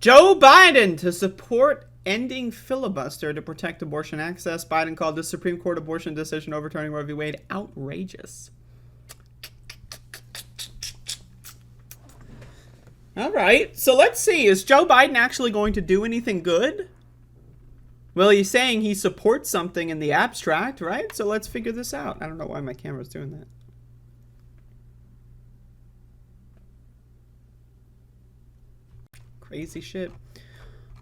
Joe Biden to support ending filibuster to protect abortion access. Biden called the Supreme Court abortion decision overturning Roe v. Wade outrageous. All right, so let's see. Is Joe Biden actually going to do anything good? Well, he's saying he supports something in the abstract, right? So let's figure this out. I don't know why my camera's doing that. Crazy shit.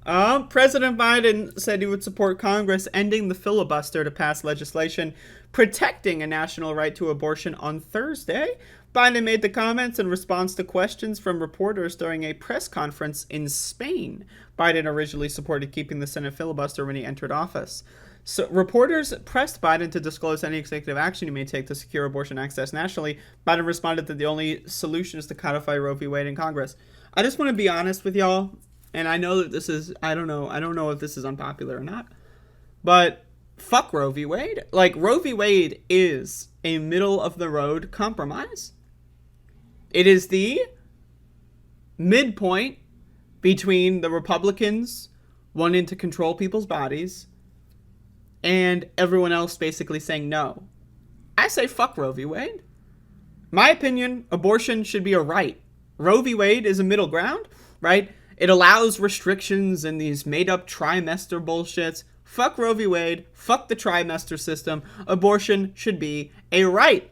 President Biden said he would support Congress ending the filibuster to pass legislation protecting a national right to abortion on Thursday. Biden made the comments in response to questions from reporters during a press conference in Spain. Biden originally supported keeping the Senate filibuster when he entered office. So reporters pressed Biden to disclose any executive action he may take to secure abortion access nationally. Biden responded that the only solution is to codify Roe v. Wade in Congress. I just want to be honest with y'all, and I know that this is, I don't know if this is unpopular or not, but fuck Roe v. Wade. Like, Roe v. Wade is a middle-of-the-road compromise. It is the midpoint between the Republicans wanting to control people's bodies and everyone else basically saying no. I say fuck Roe v. Wade. My opinion, abortion should be a right. Roe v. Wade is a middle ground, right? It allows restrictions and these made-up trimester bullshits. Fuck Roe v. Wade. Fuck the trimester system. Abortion should be a right.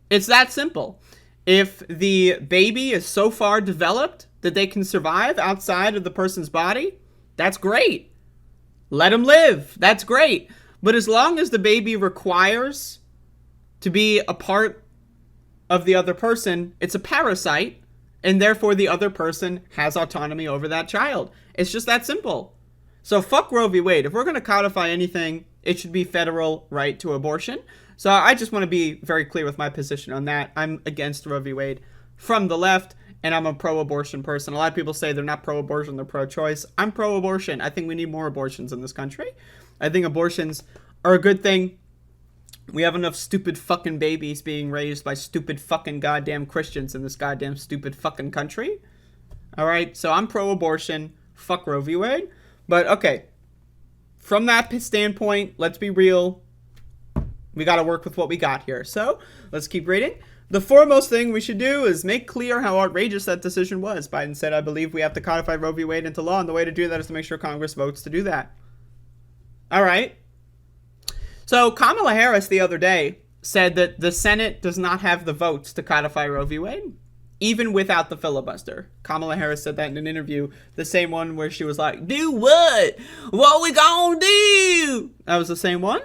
It's that simple. If the baby is so far developed that they can survive outside of the person's body, that's great. Let them live. That's great. But as long as the baby requires to be a part of the other person, it's a parasite, and therefore the other person has autonomy over that child. It's just that simple. So fuck Roe v. Wade. If we're going to codify anything, it should be federal right to abortion. So I just want to be very clear with my position on that. I'm against Roe v. Wade from the left, and I'm a pro-abortion person. A lot of people say they're not pro-abortion, they're pro-choice. I'm pro-abortion. I think we need more abortions in this country. I think abortions are a good thing. We have enough stupid fucking babies being raised by stupid fucking goddamn Christians in this goddamn stupid fucking country. All right, so I'm pro-abortion. Fuck Roe v. Wade. But, okay, from that standpoint, let's be real. We got to work with what we got here. So, let's keep reading. The foremost thing we should do is make clear how outrageous that decision was. Biden said, I believe we have to codify Roe v. Wade into law, and the way to do that is to make sure Congress votes to do that. All right. So, Kamala Harris the other day said that the Senate does not have the votes to codify Roe v. Wade, even without the filibuster. Kamala Harris said that in an interview, the same one where she was like, do what? What we gonna do? That was the same one.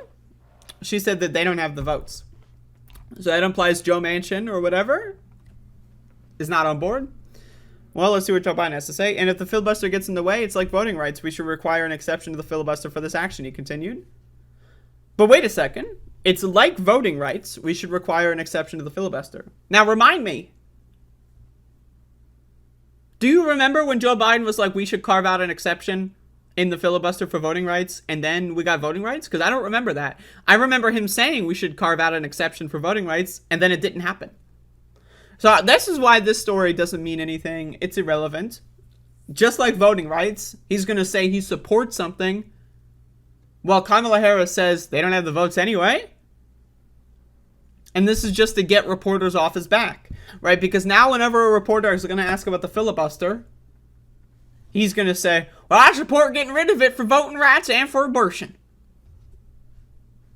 She said that they don't have the votes. So that implies Joe Manchin or whatever is not on board. Well, let's see what Joe Biden has to say. And if the filibuster gets in the way, it's like voting rights. We should require an exception to the filibuster for this action, he continued. But wait a second. It's like voting rights. We should require an exception to the filibuster. Now, remind me. Do you remember when Joe Biden was like, we should carve out an exception in the filibuster for voting rights, and then we got voting rights? Because I don't remember that. I remember him saying we should carve out an exception for voting rights, and then it didn't happen. So this is why this story doesn't mean anything. It's irrelevant. Just like voting rights, he's going to say he supports something, while Kamala Harris says they don't have the votes anyway. And this is just to get reporters off his back, right? Because now whenever a reporter is going to ask about the filibuster, he's going to say, well, I support getting rid of it for voting rights and for abortion.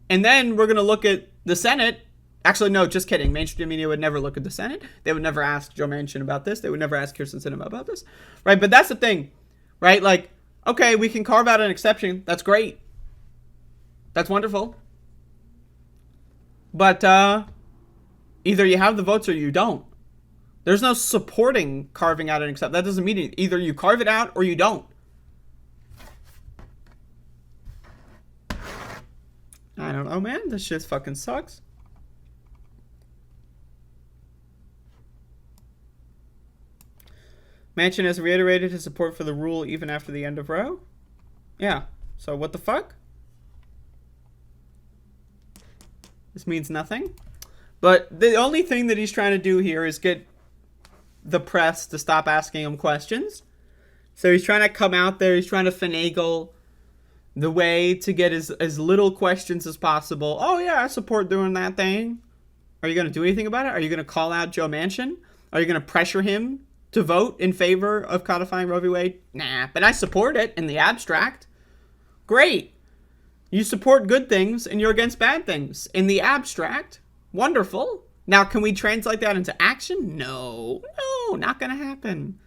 And then we're going to look at the Senate. Actually, no, just kidding. Mainstream media would never look at the Senate. They would never ask Joe Manchin about this. They would never ask Kirsten Sinema about this, right? But that's the thing, right? Like, okay, we can carve out an exception. That's great. That's wonderful. But either you have the votes or you don't. There's no supporting carving out an exception. That doesn't mean it. Either you carve it out or you don't. I don't know, man. This shit fucking sucks. Manchin has reiterated his support for the rule even after the end of Roe. Yeah. So what the fuck? This means nothing. But the only thing that he's trying to do here is get the press to stop asking him questions. So he's trying to come out there. He's trying to finagle the way to get as little questions as possible. Oh, yeah, I support doing that thing. Are you going to do anything about it? Are you going to call out Joe Manchin? Are you going to pressure him to vote in favor of codifying Roe v. Wade? Nah, but I support it in the abstract. Great. You support good things and you're against bad things in the abstract. Wonderful. Now, can we translate that into action? No, not going to happen.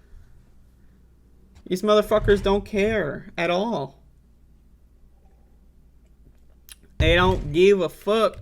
These motherfuckers don't care at all. They don't give a fuck.